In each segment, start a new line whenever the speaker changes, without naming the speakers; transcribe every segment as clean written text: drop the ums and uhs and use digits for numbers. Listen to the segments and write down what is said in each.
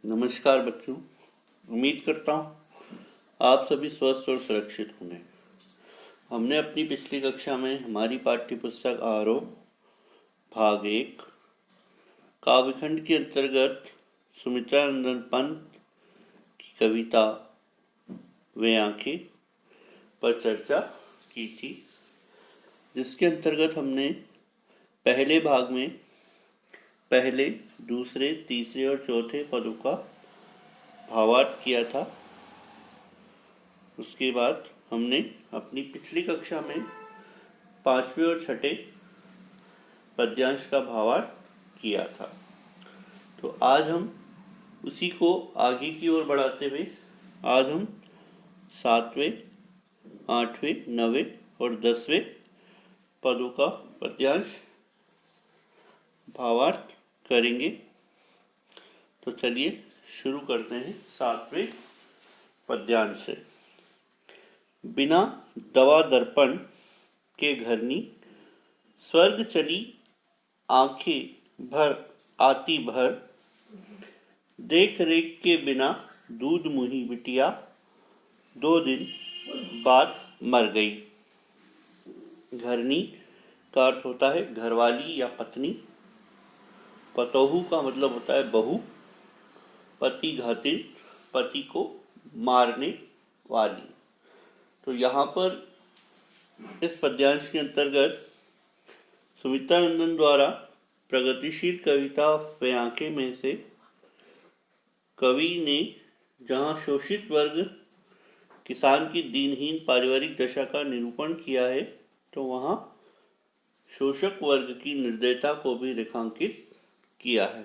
नमस्कार बच्चों। उम्मीद करता हूँ आप सभी स्वस्थ और सुरक्षित होंगे। हमने अपनी पिछली कक्षा में हमारी पाठ्य पुस्तक आरोह भाग 1 काव्यखंड के अंतर्गत सुमित्रानंदन पंत की कविता वे आंखें पर चर्चा की थी, जिसके अंतर्गत हमने पहले भाग में पहले, दूसरे, तीसरे और चौथे पदों का भावार्थ किया था। उसके बाद हमने अपनी पिछली कक्षा में पांचवें और छठे पद्यांश का भावार्थ किया था। तो आज हम उसी को आगे की ओर बढ़ाते हुए आज हम 7वें, 8वें, 9वें और 10वें पदों का पद्यांश भावार्थ करेंगे। तो चलिए शुरू करते हैं 7वें पद्यांश से। बिना दवा दर्पण के घरनी, स्वर्ग चली आंखें भर आती भर, देख रेख के बिना दूध मुही बिटिया, 2 दिन बाद मर गई। घरनी का अर्थ होता है घरवाली या पत्नी। पतोहू का मतलब होता है बहू। पति घातिन, पति को मारने वाली। तो यहाँ पर इस पद्यांश के अंतर्गत सुमित्रानंदन द्वारा प्रगतिशील कविता वे आंखें में से कवि ने जहाँ शोषित वर्ग किसान की दीनहीन पारिवारिक दशा का निरूपण किया है, तो वहाँ शोषक वर्ग की निर्दयता को भी रेखांकित किया है।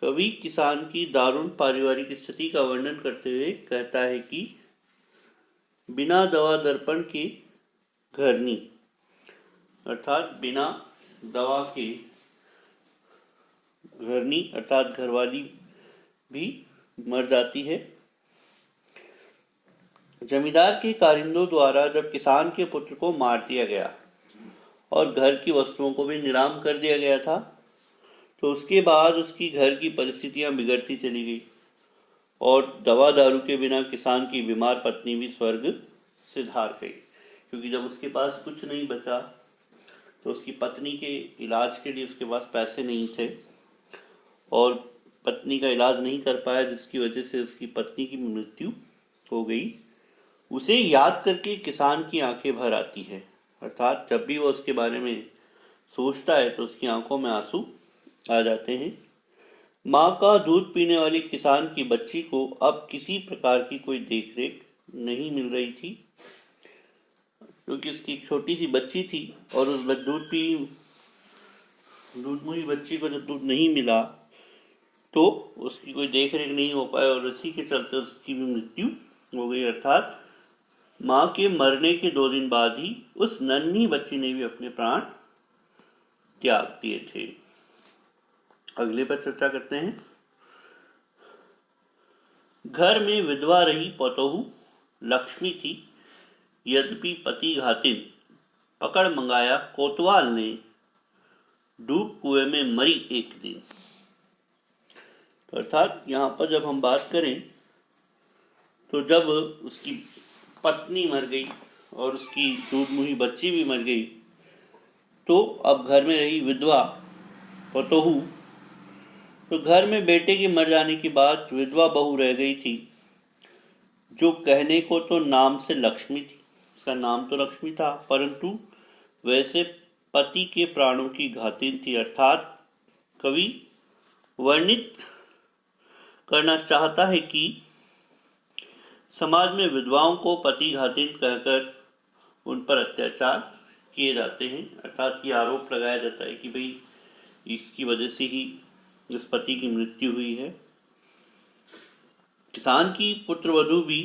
कवि किसान की दारुण पारिवारिक स्थिति का वर्णन करते हुए कहता है कि बिना दवा दर्पण के घरनी, अर्थात बिना दवा के घरनी अर्थात घरवाली भी मर जाती है। जमींदार के कारिंदों द्वारा जब किसान के पुत्र को मार दिया गया और घर की वस्तुओं को भी नीलाम कर दिया गया था, तो उसके बाद उसकी घर की परिस्थितियां बिगड़ती चली गई और दवा दारू के बिना किसान की बीमार पत्नी भी स्वर्ग सिधार गई। क्योंकि जब उसके पास कुछ नहीं बचा तो उसकी पत्नी के इलाज के लिए उसके पास पैसे नहीं थे और पत्नी का इलाज नहीं कर पाया, जिसकी वजह से उसकी पत्नी की मृत्यु हो गई। उसे याद करके किसान की आंखें भर आती है, अर्थात जब भी वो उसके बारे में सोचता है तो उसकी आंखों में आंसू आ जाते हैं। माँ का दूध पीने वाली किसान की बच्ची को अब किसी प्रकार की कोई देखरेख नहीं मिल रही थी, क्योंकि उसकी एक छोटी सी बच्ची थी और उस दूध मुही बच्ची को जब दूध नहीं मिला तो उसकी कोई देखरेख नहीं हो पाई और इसी के चलते उसकी भी मृत्यु हो गई। अर्थात माँ के मरने के 2 दिन बाद ही उस नन्ही बच्ची ने भी अपने प्राण त्याग दिए थे। अगले पर चर्चा करते हैं। घर में विधवा रही पतोहू लक्ष्मी थी, यद्यपि पति घातिन, पकड़ मंगाया कोतवाल ने, डूब कुएं में मरी एक दिन। अर्थात यहाँ पर जब हम बात करें तो जब उसकी पत्नी मर गई और उसकी दूध मुही बच्ची भी मर गई, तो अब घर में रही विधवा पतोहू, तो घर में बेटे के मर जाने के बाद विधवा बहू रह गई थी, जो कहने को तो नाम से लक्ष्मी थी, उसका नाम तो लक्ष्मी था, परंतु वैसे पति के प्राणों की घातिन थी। अर्थात कवि वर्णित करना चाहता है कि समाज में विधवाओं को पति घातिन कहकर उन पर अत्याचार किए जाते हैं। अर्थात ये आरोप लगाया जाता है कि भाई इसकी वजह से ही इस पति की मृत्यु हुई है। किसान की पुत्रवधू भी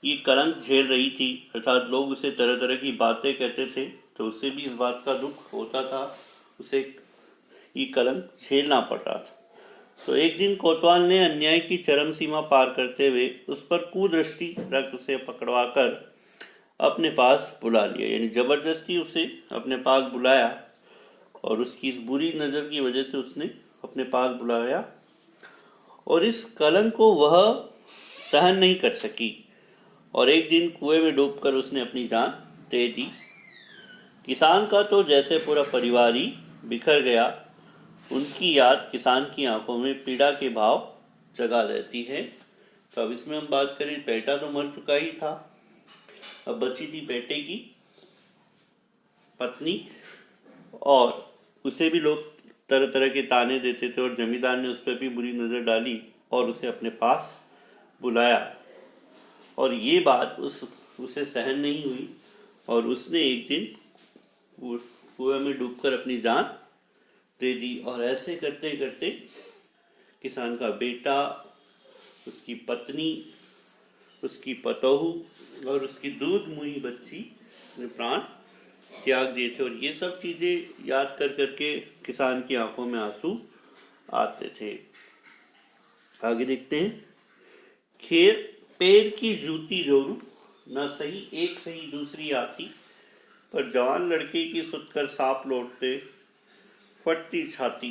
ये कलंक झेल रही थी, अर्थात लोग उसे तरह तरह की बातें कहते थे, तो उसे भी इस बात का दुख होता था, उसे ये कलंक झेलना पड़ रहा था। तो एक दिन कोतवाल ने अन्याय की चरम सीमा पार करते हुए उस पर कुदृष्टि रख उसे पकड़वाकर अपने पास बुला लिया, यानी जबरदस्ती उसे अपने पास बुलाया और उसकी इस बुरी नज़र की वजह से उसने अपने पास बुलाया और इस कलंक को वह सहन नहीं कर सकी और एक दिन कुएं में डूबकर उसने अपनी जान दे दी। किसान का तो जैसे पूरा परिवार ही बिखर गया। उनकी याद किसान की आंखों में पीड़ा के भाव जगा रहती है। तो अब इसमें हम बात करें, बेटा तो मर चुका ही था, अब बची थी बेटे की पत्नी, और उसे भी लोग तरह तरह के ताने देते थे और जमींदार ने उस पर भी बुरी नज़र डाली और उसे अपने पास बुलाया। और ये बात उसे सहन नहीं हुई और उसने एक दिन कुएं में डूबकर अपनी जान दे दी। और ऐसे करते करते किसान का बेटा, उसकी पत्नी, उसकी पतोहू और उसकी दूध मुही बच्ची ने प्राण त्याग दिए थे। और ये सब चीज़ें याद कर करके किसान की आंखों में आंसू आते थे। आगे देखते हैं। खेर पैर की जूती जोरू, न सही एक सही दूसरी आती, पर जवान लड़के की सुतकर सांप लौटते फटती छाती।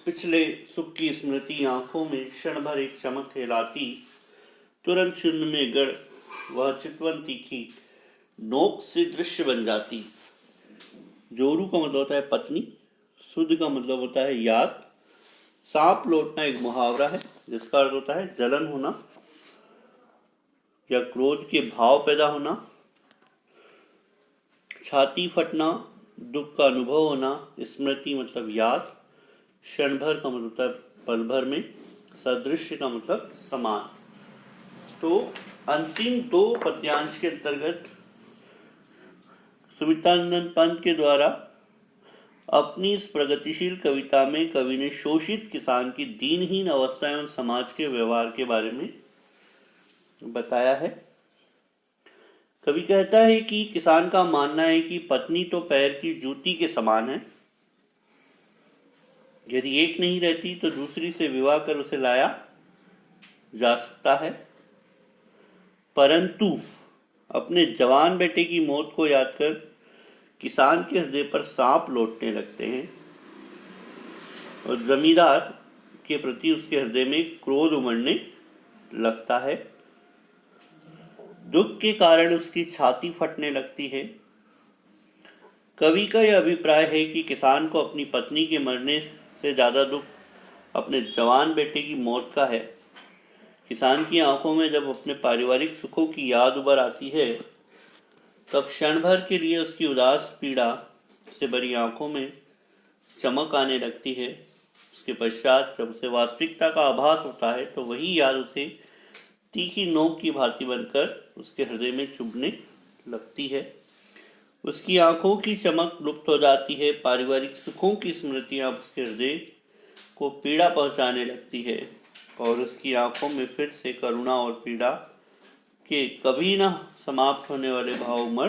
पिछले सुख की स्मृति आंखों में क्षण भर एक चमक हिलाती, तुरंत शून्य में गड़ वह चितवन तीखी नोक से दृश्य बन जाती। जोरू का मतलब होता है पत्नी, सुध का मतलब होता है याद, सांप लौटना एक मुहावरा है जिसका अर्थ होता है जलन होना या क्रोध के भाव पैदा होना, छाती फटना दुख का अनुभव होना, स्मृति मतलब याद, क्षण भर का मतलब होता है पल भर में, सदृश्य का मतलब समान। तो अंतिम दो पद्यांश के अंतर्गत सुमित्रानंद पंत के द्वारा अपनी इस प्रगतिशील कविता में कवि ने शोषित किसान की दीनहीन अवस्था एवं समाज के व्यवहार के बारे में बताया है। कवि कहता है कि किसान का मानना है कि पत्नी तो पैर की जूती के समान है, यदि एक नहीं रहती तो दूसरी से विवाह कर उसे लाया जा सकता है, परंतु अपने जवान बेटे की मौत को याद कर किसान के हृदय पर सांप लौटने लगते हैं और जमींदार के प्रति उसके हृदय में क्रोध उमड़ने लगता है। दुख के कारण उसकी छाती फटने लगती है। कवि का यह अभिप्राय है कि किसान को अपनी पत्नी के मरने से ज़्यादा दुख अपने जवान बेटे की मौत का है। किसान की आंखों में जब अपने पारिवारिक सुखों की याद उभर आती है, तब क्षण भर के लिए उसकी उदास पीड़ा से भरी आंखों में चमक आने लगती है। उसके पश्चात जब उसे वास्तविकता का आभास होता है तो वही याद उसे तीखी नोक की भांति बनकर उसके हृदय में चुभने लगती है। उसकी आंखों की चमक लुप्त हो जाती है, पारिवारिक सुखों की स्मृतियां उसके हृदय को पीड़ा पहुंचाने लगती है और उसकी आंखों में फिर से करुणा और पीड़ा के कभी ना समाप्त होने वाले भाव उमड़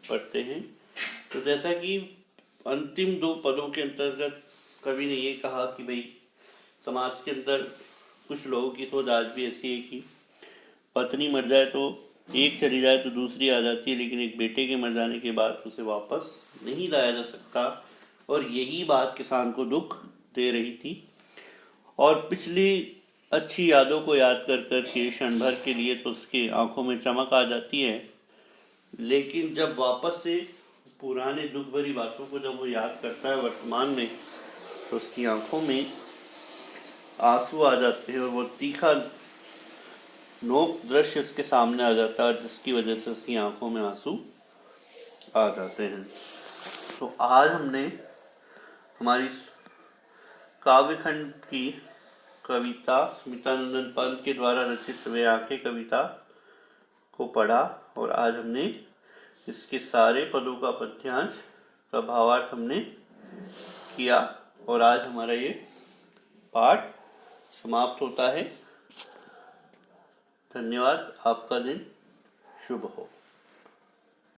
पड़ते हैं। तो जैसा कि अंतिम दो पदों के अंतर्गत कवि ने ये कहा कि भाई समाज के अंदर कुछ लोगों की सोच आज भी ऐसी है कि पत्नी मर जाए तो एक चली जाए तो दूसरी आ जाती है, लेकिन एक बेटे के मर जाने के बाद उसे वापस नहीं लाया जा सकता। और यही बात किसान को दुख दे रही थी। और पिछली अच्छी यादों को याद कर कर के क्षण भर के लिए तो उसकी आंखों में चमक आ जाती है, लेकिन जब वापस से पुराने दुख भरी बातों को जब वो याद करता है वर्तमान में, तो उसकी आंखों में आंसू आ जाते हैं और वो तीखा नोक दृश्य उसके सामने आ जाता है जिसकी वजह से उसकी आंखों में आंसू आ जाते हैं। तो आज हमने हमारी काव्यखंड की कविता सुमित्रानंद पंत के द्वारा रचित वे आंखें कविता को पढ़ा और आज हमने इसके सारे पदों का पद्यांश का भावार्थ हमने किया और आज हमारा ये पाठ समाप्त होता है। धन्यवाद। आपका दिन शुभ हो।